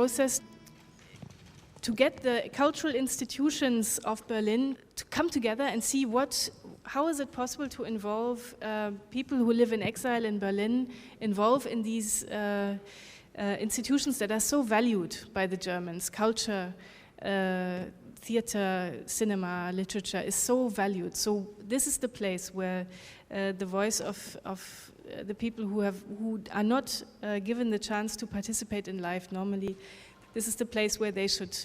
process to get the cultural institutions of Berlin to come together and see how is it possible to involve people who live in exile in Berlin, involve in these institutions that are so valued by the Germans. Culture, theater, cinema, literature is so valued. So this is the place where the voice of the people who are not given the chance to participate in life normally, this is the place where they should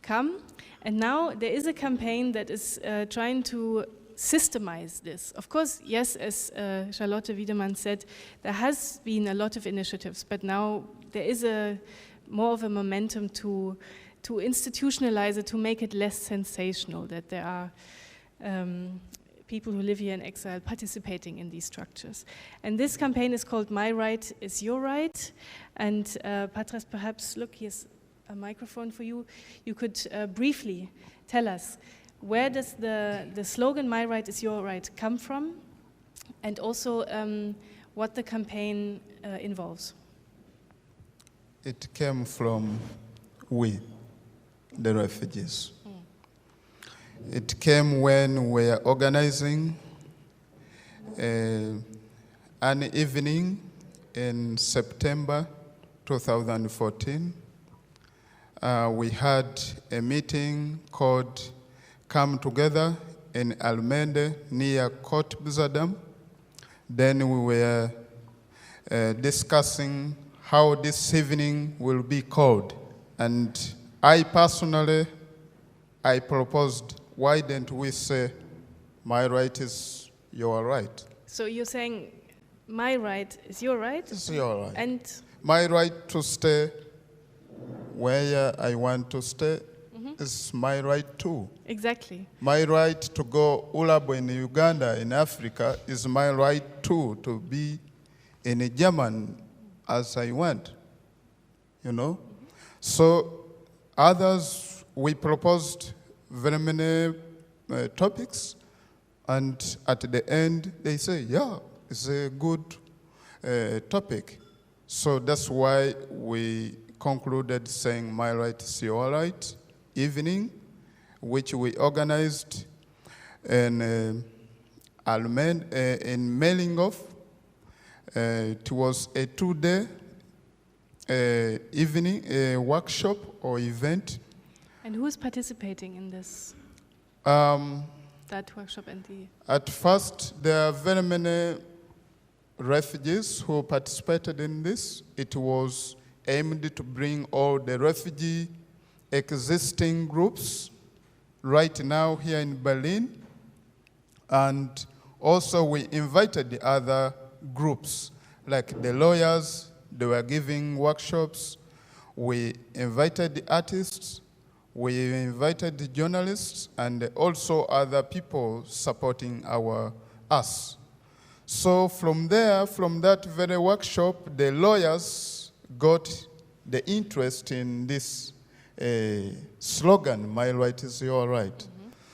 come. And now there is a campaign that is trying to systemize this. Of course, yes, as Charlotte Wiedemann said, there has been a lot of initiatives, but now there is more of a momentum to institutionalize it, to make it less sensational, that there are people who live here in exile participating in these structures. And this campaign is called My Right is Your Right. And Patras, perhaps, look, here's a microphone for you. You could briefly tell us, where does the slogan "My Right is Your Right" come from, and also what the campaign involves? It came from we, the refugees. It came when we were organizing an evening in September 2014. We had a meeting called Come Together in Almende near Court Bizadam. Then we were discussing how this evening will be called. And I personally, I proposed, why don't we say, my right is your right? So you're saying, my right is your right? It's your right. And my right to stay where I want to stay is my right too. Exactly. My right to go Ulabo in Uganda, in Africa, is my right too, to be in Germany as I want, you know? So others, we proposed very many topics, and at the end, they say, yeah, it's a good topic. So that's why we concluded saying, my right is your right, evening, which we organized in Mellinghof. It was a 2-day evening, a workshop or event. And who is participating in this? That workshop and the... At first, there are very many refugees who participated in this. It was aimed to bring all the refugee existing groups right now here in Berlin. And also we invited the other groups, like the lawyers, they were giving workshops. We invited the artists, we invited the journalists, and also other people supporting us. So from there, from that very workshop, the lawyers got the interest in this slogan, my right is your right.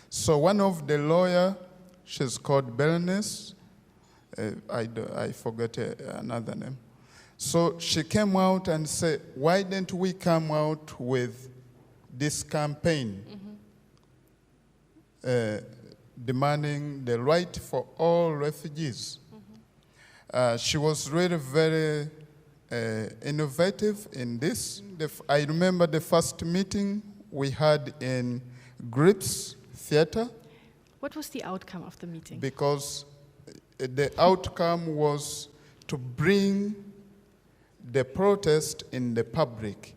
So one of the lawyers, she's called Bernice, I forget another name. So she came out and said, why don't we come out with this campaign demanding the right for all refugees? She was really very innovative in this. I remember the first meeting we had in Grips Theater. What was the outcome of the meeting? Because the outcome was to bring the protest in the public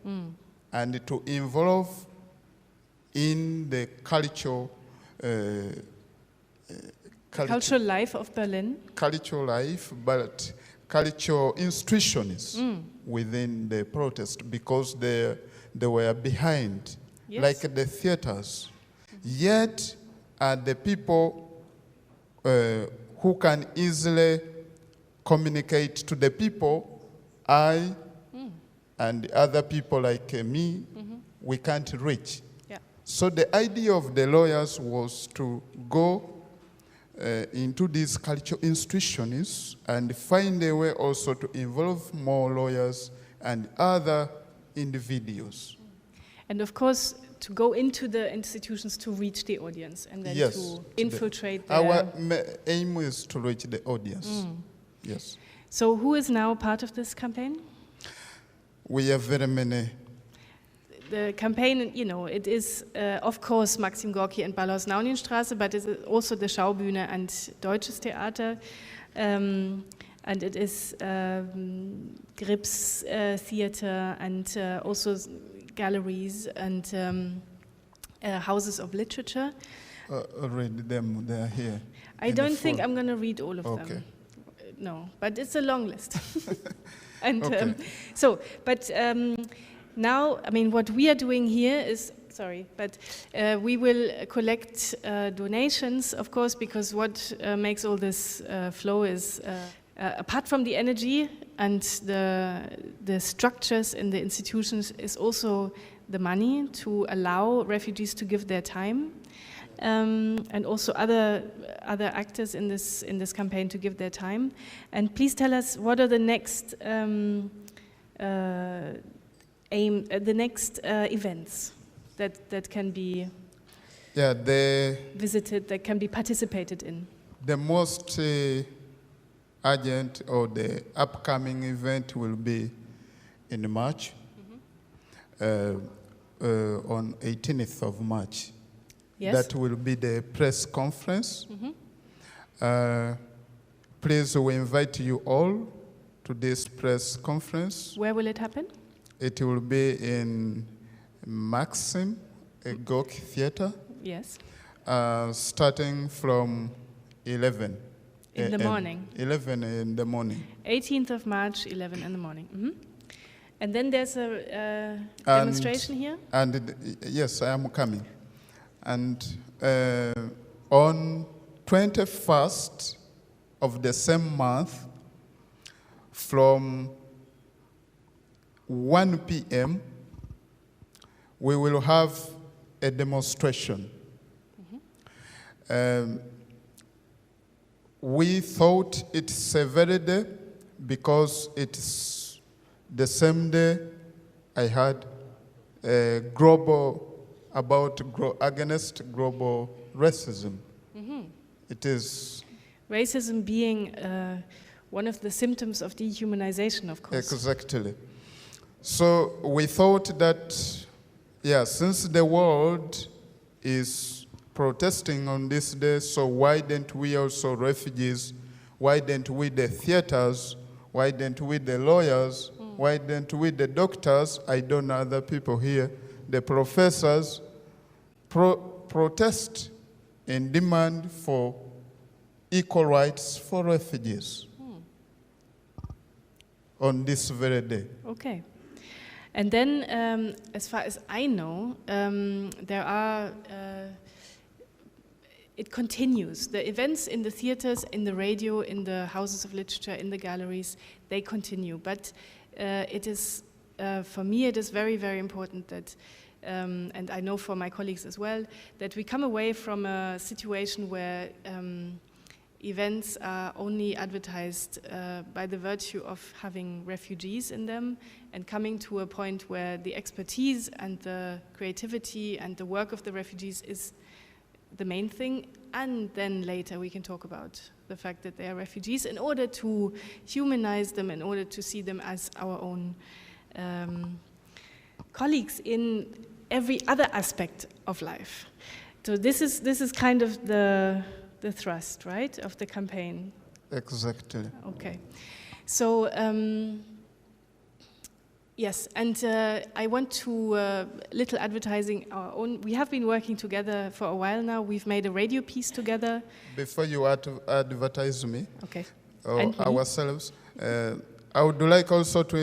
and to involve in the cultural life of Berlin. Cultural life, but cultural institutions within the protest, because they were behind, like the theaters. Yet the people who can easily communicate to the people, and other people like me, we can't reach. Yeah. So the idea of the lawyers was to go into these cultural institutions and find a way also to involve more lawyers and other individuals. And of course, to go into the institutions to reach the audience and then Yes, to infiltrate Our aim is to reach the audience. Yes. So who is now part of this campaign? We have very many. The campaign, you know, it is of course Maxim Gorki and Ballhaus Naunienstraße, but it is also the Schaubühne and Deutsches Theater. And it is Grips Theater and also galleries and houses of literature. Read them, they are here. I don't think I'm going to read all of them. No, but it's a long list. And now, I mean, what we are doing here is, we will collect donations, of course, because what makes all this flow is, apart from the energy and the structures in the institutions, is also the money to allow refugees to give their time, and also other actors in this campaign to give their time. And please tell us, what are the next events that can be visited, that can be participated in? The most urgent or the upcoming event will be in March, on 18th of March. Yes. That will be the press conference. Please, we invite you all to this press conference. Where will it happen? It will be in Maxim Gorki Theater. Yes. Starting from 11. In the morning. 11 in the morning. 18th of March, 11 in the morning. And then there's a demonstration here? And yes, I am coming. And on 21st of the same month, from 1 p.m., we will have a demonstration. We thought it's a very day because it's the same day I had a against global racism. It is racism being one of the symptoms of dehumanization, of course. Exactly. So we thought that, since the world is protesting on this day, so why don't we also refugees, why don't we the theaters, why don't we the lawyers, why don't we the doctors, I don't know other people here, the professors, protest and demand for equal rights for refugees on this very day. Okay. And then, as far as I know, there are, it continues. The events in the theaters, in the radio, in the houses of literature, in the galleries, they continue. But it is, for me, it is very, very important that, and I know for my colleagues as well, that we come away from a situation where events are only advertised by the virtue of having refugees in them, and coming to a point where the expertise and the creativity and the work of the refugees is the main thing, and then later we can talk about the fact that they are refugees in order to humanize them, in order to see them as our own colleagues in every other aspect of life. So this is kind of the thrust, right, of the campaign. Exactly. Okay. So, yes, and I want to, little advertising our own. We have been working together for a while now. We've made a radio piece together. Before you advertise me, okay, or ourselves, I would like also to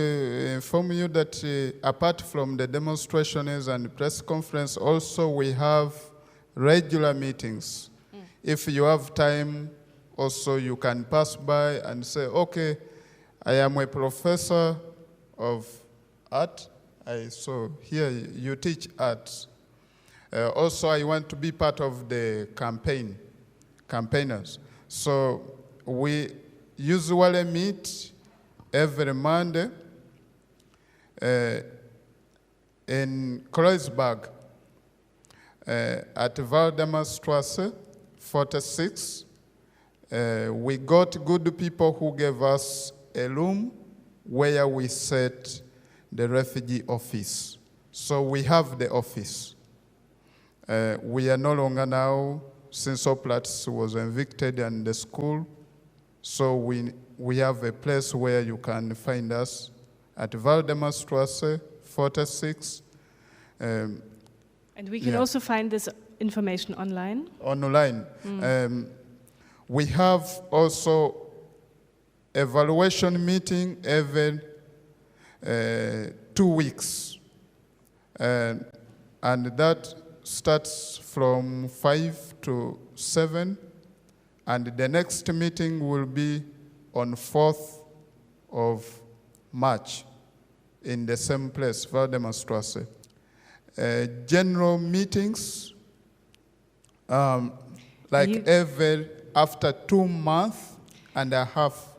inform you that apart from the demonstrations and press conference, also we have regular meetings. If you have time, also you can pass by and say, okay, I am a professor of art. So here you teach art. Also, I want to be part of the campaigners. So we usually meet every Monday in Kreuzberg, at Waldemarstrasse 46. We got good people who gave us a room where we set the refugee office. So we have the office. We are no longer now, since Oplatz was evicted and the school, so we have a place where you can find us at Waldemarstrasse 46. And we can also find this information online? Online. We have also evaluation meeting every 2 weeks. And that starts from 5 to 7. And the next meeting will be on 4th of March in the same place, Waldemarstrasse. General meetings, every after 2 months and a half.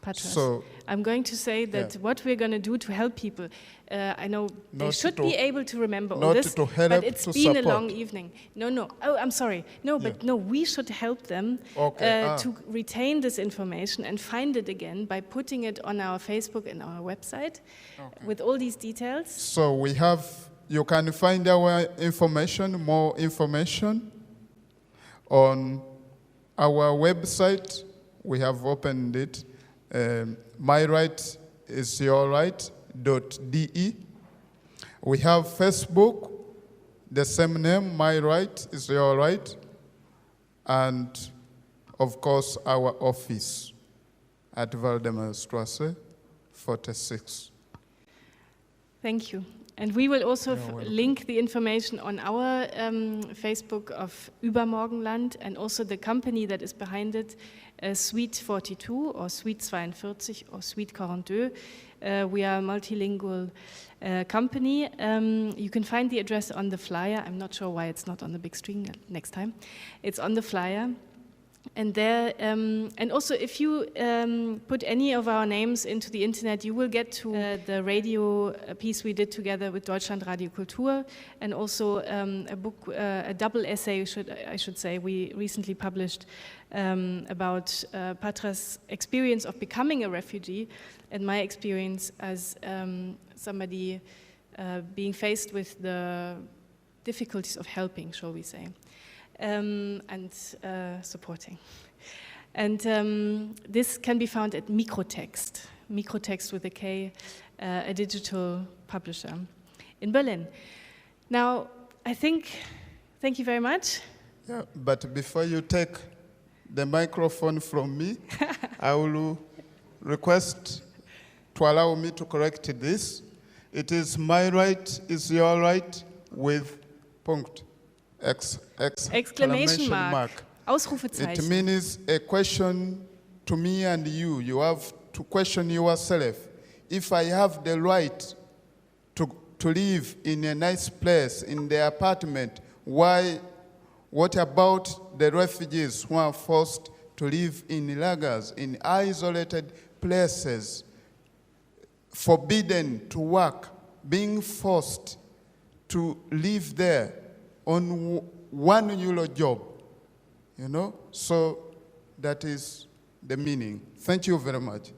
Patras, So, I'm going to say that what we're going to do to help people, I know they should be able to remember all this, but it's been a long evening. No, oh, I'm sorry. No, but no, we should help them to retain this information and find it again by putting it on our Facebook and our website with all these details. So we have, you can find our information, more information on our website. We have opened it. myrightIsYourRight.de. We have Facebook, the same name, My Right is Your Right, and of course our office at Waldemarstrasse 46. Thank you. And we will also link the information on our Facebook of ÜberMorgenland and also the company that is behind it, Suite 42 or Suite 42 or Suite 42. We are a multilingual company. You can find the address on the flyer. I'm not sure why it's not on the big screen next time. It's on the flyer. And there, and also if you put any of our names into the internet, you will get to the radio piece we did together with Deutschland Radio Kultur, and also a book, a double essay, I should say, we recently published about Patras' experience of becoming a refugee and my experience as somebody being faced with the difficulties of helping, shall we say. And supporting. And this can be found at Microtext with a K, a digital publisher in Berlin. Now, I think, thank you very much. Yeah, but before you take the microphone from me, I will request to allow me to correct this. It is my right is your right with punct. Exclamation mark. Ausrufezeichen. It means a question to me and you. You have to question yourself. If I have the right to live in a nice place, in the apartment, why? What about the refugees who are forced to live in lagers, in isolated places, forbidden to work, being forced to live there on €1 job, you know? So that is the meaning. Thank you very much.